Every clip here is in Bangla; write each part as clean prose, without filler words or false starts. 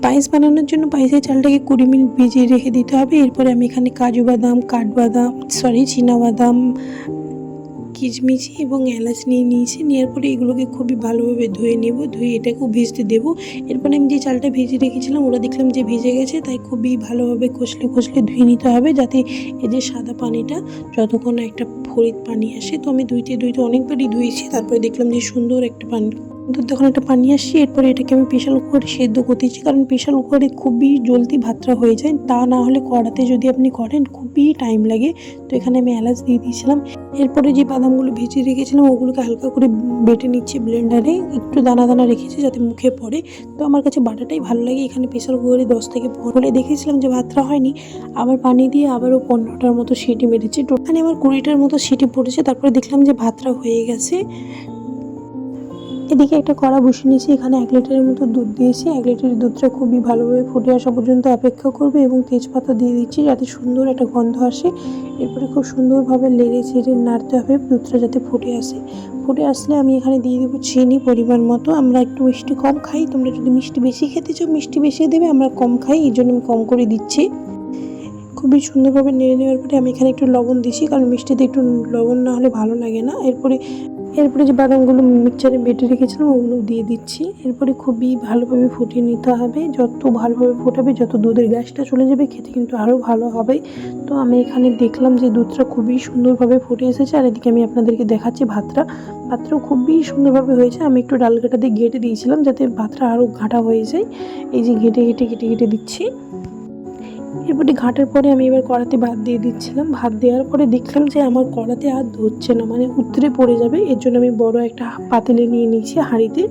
পায়েস বানানোর জন্য পায়েসের চালটাকে 20 মিনিট ভিজিয়ে রেখে দিতে হবে। এরপরে আমি এখানে কাজু বাদাম, চীনাবাদাম, কিশমিশি এবং এলাচ নিয়ে নিয়েছি। নেওয়ার পরে এগুলোকে খুবই ভালোভাবে ধুয়ে নেব, ধুয়ে এটাকেও ভিজতে দেব। এরপরে আমি যে চালটা ভেজে রেখেছিলাম ওটা দেখলাম যে ভিজে গেছে, তাই খুবই ভালোভাবে কষলে ধুয়ে নিতে হবে, যাতে এই যে সাদা পানিটা যতক্ষণ না একটা ফরিদ পানি আসে। তো আমি ধুইতে অনেকবারই ধুয়েছি, তারপরে দেখলাম যে সুন্দর একটা পানি, তখন একটা পানি আসছে। এরপরে এটাকে আমি প্রেশার কুকারে সেদ্ধ করতেছি, কারণ প্রেশার কুকারে খুবই জলদি ভাতটা হয়ে যায়, তা না হলে কড়াতে যদি আপনি করেন খুবই টাইম লাগে। তো এখানে আমি এলাচ দিয়ে দিয়েছিলাম। এরপরে যে বাদামগুলো ভেজে রেখেছিলাম ওগুলোকে হালকা করে বেটে নিচ্ছি ব্লেন্ডারে, একটু দানা দানা রেখেছি যাতে মুখে পড়ে। তো আমার কাছে বাটাটাই ভালো লাগে। এখানে প্রেশার কুকারে 10 থেকে 15 দেখেছিলাম যে ভাতটা হয়নি, আবার পানি দিয়ে আবারও 15টার মতো সিটি মেরেছি। টোটালি আমার 20টার মতো সিটি পড়েছে। তারপরে দেখলাম যে ভাতটা হয়ে গেছে। এদিকে একটা কড়া বসিয়ে নিয়েছি, এখানে 1 লিটারের মতো দুধ দিয়েছি। 1 লিটারের দুধটা খুবই ভালোভাবে ফুটে আসা পর্যন্ত অপেক্ষা করবে এবং তেজপাতা দিয়ে দিচ্ছি যাতে সুন্দর একটা গন্ধ আসে। এরপরে খুব সুন্দরভাবে লেড়ে ছেড়ে নাড়তে হবে দুধটা যাতে ফুটে আসে। ফুটে আসলে আমি এখানে দিয়ে দেবো চিনি পরিমাণ মতো। আমরা একটু মিষ্টি কম খাই, তোমরা যদি মিষ্টি বেশি খেতে চাও মিষ্টি বেশি দেবে, আমরা কম খাই এই জন্য আমি কম করে দিচ্ছি। খুবই সুন্দরভাবে নেড়ে নেওয়ার পরে আমি এখানে একটু লবণ দিচ্ছি, কারণ মিষ্টিতে একটু লবণ না হলে ভালো লাগে না। এরপরে যে বাদামগুলো মিক্সচারে বেটে রেখেছিলাম ওগুলো দিয়ে দিচ্ছি। এরপরে খুবই ভালোভাবে ফুটিয়ে নিতে হবে। যত ভালোভাবে ফোটাবে, যত দুধের গ্যাসটা চলে যাবে, খেতে কিন্তু আরও ভালো হবে। তো আমি এখানে দেখলাম যে দুধটা খুবই সুন্দরভাবে ফুটে এসেছে। আর এদিকে আমি আপনাদেরকে দেখাচ্ছি ভাতটাও খুবই সুন্দরভাবে হয়েছে। আমি একটু ডালকাটা দিয়ে ঘেটে দিয়েছিলাম যাতে ভাতটা আরও ঘাটা হয়ে যায়। এই যে ঘেটে দিচ্ছি। এরপরে ঘাটার পরে আমি এবার কড়াতে ভাত দিয়ে দিচ্ছিলাম। ভাত দেওয়ার পরে দেখলাম যে আমার কড়াতে আর ধরছে না, মানে উতরে পড়ে যাবে। এর জন্য আমি বড় একটা পাতিলে নিয়ে নিয়েছি হাঁড়িতে,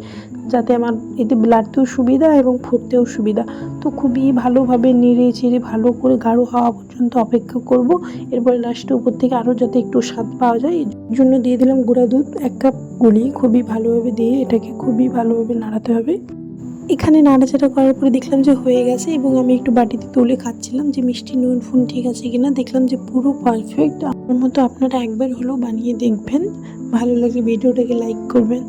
যাতে আমার এতে লাড়তেও সুবিধা এবং ফুটতেও সুবিধা। তো খুবই ভালোভাবে নেড়ে চেড়ে ভালো করে গাঢ় হওয়া পর্যন্ত অপেক্ষা করব। এরপরে লাস্টে উপর থেকে আরও যাতে একটু স্বাদ পাওয়া যায় এর জন্য দিয়ে দিলাম গুঁড়া দুধ 1 কাপ গুলিয়ে খুবই ভালোভাবে দিয়ে এটাকে খুবই ভালোভাবে নাড়াতে হবে। এখানে নাড়াচাড়া করার পরে দেখলাম যে হয়ে গেছে এবং আমি একটু বাটিতে তুলে খাচ্ছিলাম যে মিষ্টি নুন ফুন ঠিক আছে কিনা। দেখলাম যে পুরো পারফেক্ট। আমার মতো আপনারা একবার হলেও বানিয়ে দেখবেন। ভালো লাগলে ভিডিওটাকে লাইক করবেন।